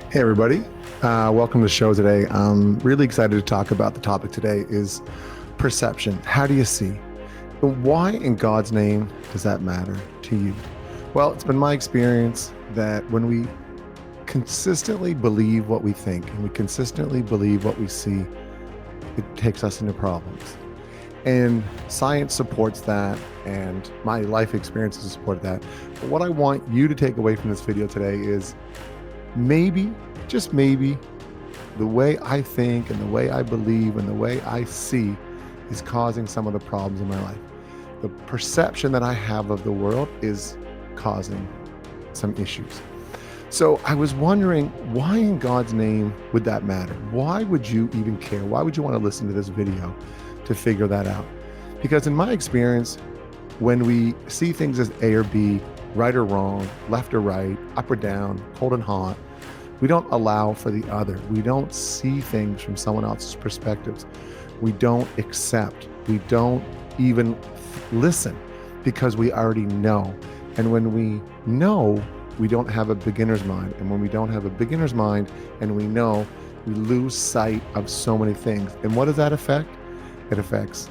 Hey everybody, welcome to the show today. I'm really excited to talk about the topic today is perception. How do you see? Why in God's name does that matter to you? Well, it's been my experience that when we consistently believe what we think and we consistently believe what we see, it takes us into problems. And science supports that, and my life experiences support that. But what I want you to take away from this video today is maybe, just maybe, the way I think and the way I believe and the way I see is causing some of the problems in my life. The perception that I have of the world is causing some issues. So I was wondering, why in God's name would that matter? Why would you even care? Why would you want to listen to this video to figure that out? Because in my experience, when we see things as A or B, right or wrong, left or right, up or down, cold and hot, we don't allow for the other. We don't see things from someone else's perspectives. We don't accept. We don't even listen because we already know. And when we know, we don't have a beginner's mind. And when we don't have a beginner's mind and we know, we lose sight of so many things. And what does that affect? It affects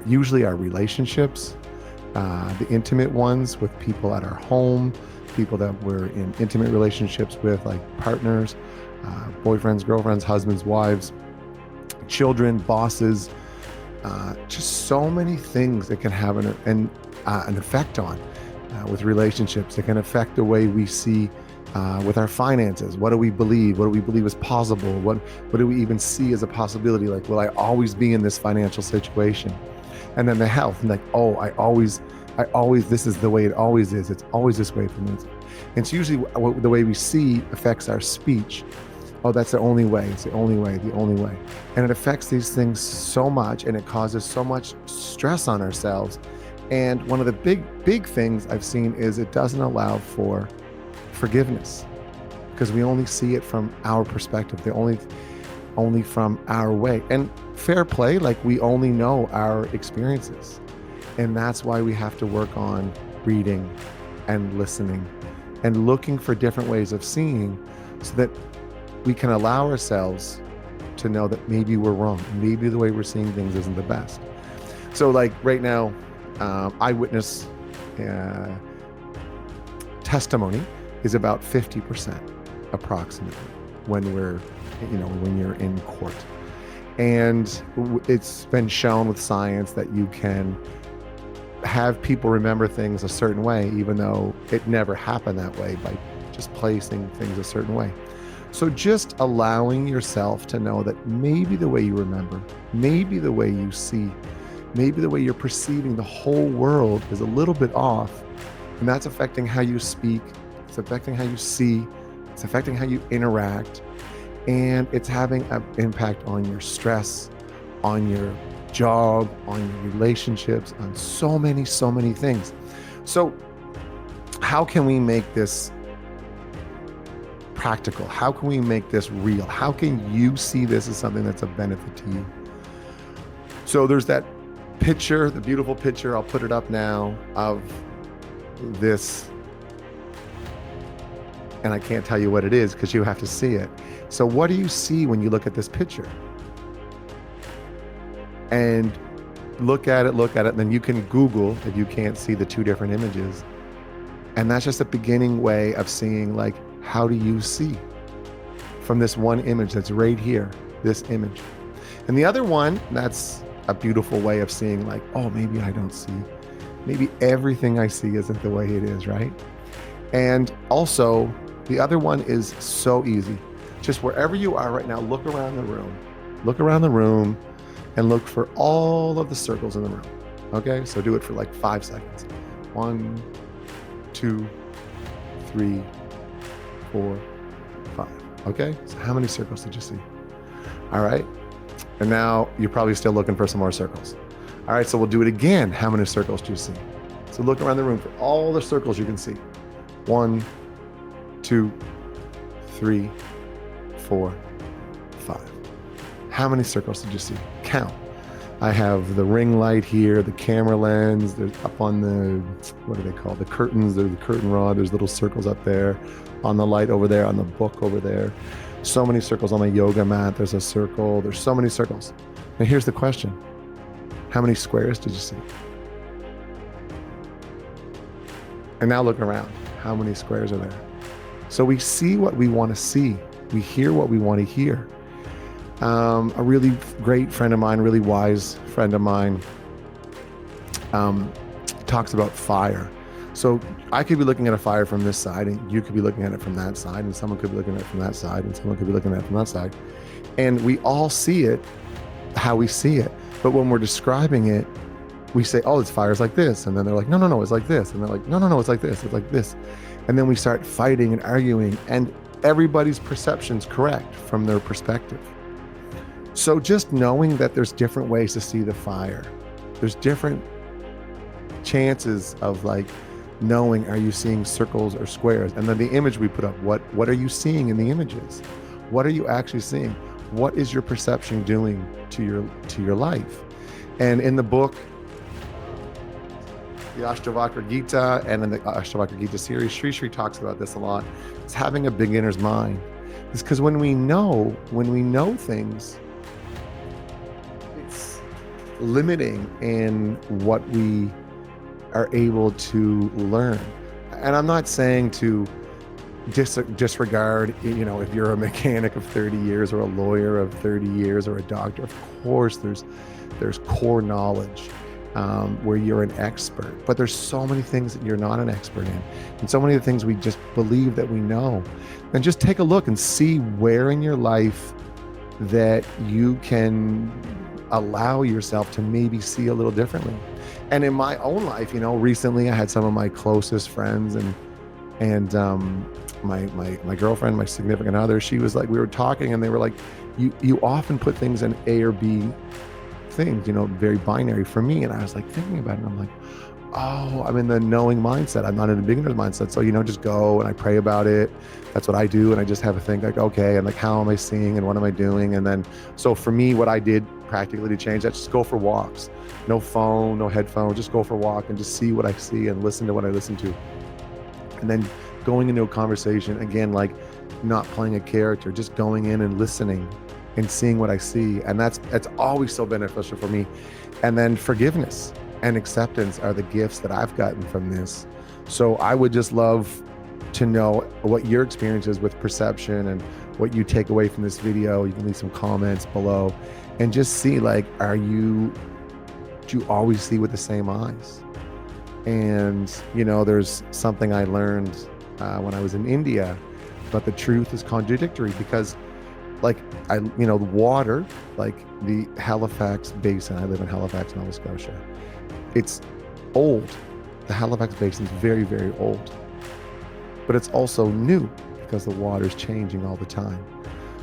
usually our relationships, the intimate ones with people at our home, people that we're in intimate relationships with, like partners, boyfriends, girlfriends, husbands, wives, children, bosses, just so many things that can have an effect on with relationships. It can affect the way we see with our finances. What do we believe? What do we believe is possible? What do we even see as a possibility? Like, will I always be in this financial situation? And then the health, and like, oh, I always, this is the way it always is. It's always this way for me. And it's usually the way we see affects our speech. Oh, that's the only way. It's the only way, the only way. And it affects these things so much, and it causes so much stress on ourselves. And one of the big things I've seen is it doesn't allow for forgiveness because we only see it from our perspective. They only from our way. And fair play, like we only know our experiences. And that's why we have to work on reading and listening and looking for different ways of seeing so that we can allow ourselves to know that maybe we're wrong. Maybe the way we're seeing things isn't the best. So like right now, eyewitness testimony is about 50% approximately when you're in court. And it's been shown with science that you can have people remember things a certain way, even though it never happened that way, by just placing things a certain way. So just allowing yourself to know that maybe the way you remember, maybe the way you see, maybe the way you're perceiving the whole world is a little bit off, and that's affecting how you speak, it's affecting how you see, it's affecting how you interact, and it's having an impact on your stress, on your job, on your relationships, on so many things. So how can we make this practical? How can we make this real? How can you see this as something that's of benefit to you? So there's that picture, the beautiful picture, I'll put it up now, of this, and I can't tell you what it is because you have to see it. So what do you see when you look at this picture? And look at it, and then you can Google if you can't see the two different images. And that's just a beginning way of seeing, like, how do you see from this one image that's right here, this image. And the other one, that's a beautiful way of seeing, like, oh, maybe I don't see, maybe everything I see isn't the way it is, right? And also, the other one is so easy. Just wherever you are right now, look around the room, and look for all of the circles in the room. Okay, so do it for like 5 seconds. 1, 2, 3, 4, 5. Okay, so how many circles did you see? All right, and now you're probably still looking for some more circles. All right, so we'll do it again. How many circles do you see? So look around the room for all the circles you can see. 1, 2, 3, 4, 5. How many circles did you see? Count. I have the ring light here, the camera lens. There's up on the, what are they called? The curtains. There's the curtain rod. There's little circles up there. On the light over there. On the book over there. So many circles on my yoga mat. There's a circle. There's so many circles. Now here's the question. How many squares did you see? And now look around. How many squares are there? So we see what we want to see. We hear what we want to hear. A really great friend of mine, really wise friend of mine, talks about fire. So I could be looking at a fire from this side, and you could be looking at it from that side, and someone could be looking at it from that side, and someone could be looking at it from that side. And we all see it how we see it. But when we're describing it, we say, oh, it's fire's like this. And then they're like, no, no, no, it's like this. And they're like, no, no, no, it's like this. It's like this. And then we start fighting and arguing, and everybody's perception's correct from their perspective. So just knowing that there's different ways to see the fire, there's different chances of like knowing, are you seeing circles or squares? And then the image we put up, what are you seeing in the images? What are you actually seeing? What is your perception doing to your life? And in the book, the Ashtavakra Gita, and in the Ashtavakra Gita series, Sri Sri talks about this a lot. It's having a beginner's mind. It's because when we know things, it's limiting in what we are able to learn. And I'm not saying to disregard, if you're a mechanic of 30 years or a lawyer of 30 years or a doctor. Of course, there's core knowledge where you're an expert, but there's so many things that you're not an expert in, and so many of the things we just believe that we know. And just take a look and see where in your life that you can allow yourself to maybe see a little differently. And in my own life, recently I had some of my closest friends and my girlfriend, my significant other, she was like, we were talking and they were like, you often put things in A or B things, very binary for me. And I was like thinking about it, and I'm like, oh, I'm in the knowing mindset. I'm not in the beginner's mindset. So, just go and I pray about it. That's what I do. And I just have a think like, okay, and like, how am I seeing and what am I doing? And then, so for me, what I did practically to change that, just go for walks, no phone, no headphone, just go for a walk and just see what I see and listen to what I listen to. And then going into a conversation, again, like not playing a character, just going in and listening and seeing what I see. And that's always so beneficial for me. And then forgiveness and acceptance are the gifts that I've gotten from this. So I would just love to know what your experience is with perception and what you take away from this video. You can leave some comments below and just see, like, do you always see with the same eyes? And, there's something I learned when I was in India, but the truth is contradictory because the water, like the Halifax Basin, I live in Halifax, Nova Scotia. It's old. The Halifax Basin is very, very old, but it's also new because the water's changing all the time.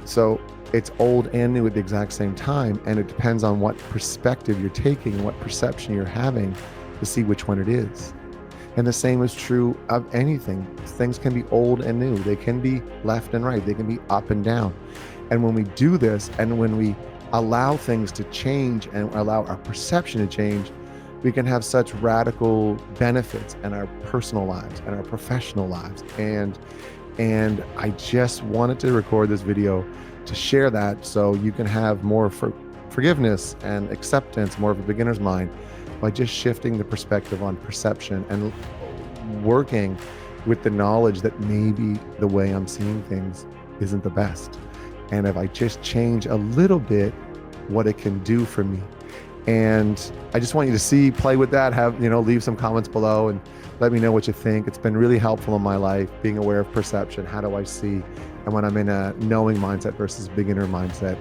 So it's old and new at the exact same time. And it depends on what perspective you're taking and what perception you're having to see which one it is. And the same is true of anything. Things can be old and new. They can be left and right. They can be up and down. And when we do this, and when we allow things to change and allow our perception to change, we can have such radical benefits in our personal lives and our professional lives. And I just wanted to record this video to share that so you can have more forgiveness and acceptance, more of a beginner's mind, by just shifting the perspective on perception and working with the knowledge that maybe the way I'm seeing things isn't the best. And if I just change a little bit, what it can do for me. And I just want you to play with that, leave some comments below and let me know what you think. It's been really helpful in my life, being aware of perception. How do I see? And when I'm in a knowing mindset versus beginner mindset,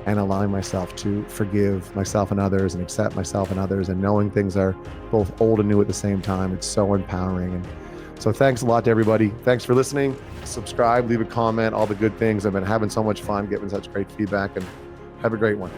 and allowing myself to forgive myself and others and accept myself and others, and knowing things are both old and new at the same time. It's so empowering. And so thanks a lot to everybody. Thanks for listening. Subscribe, leave a comment, all the good things. I've been having so much fun, getting such great feedback, and have a great one.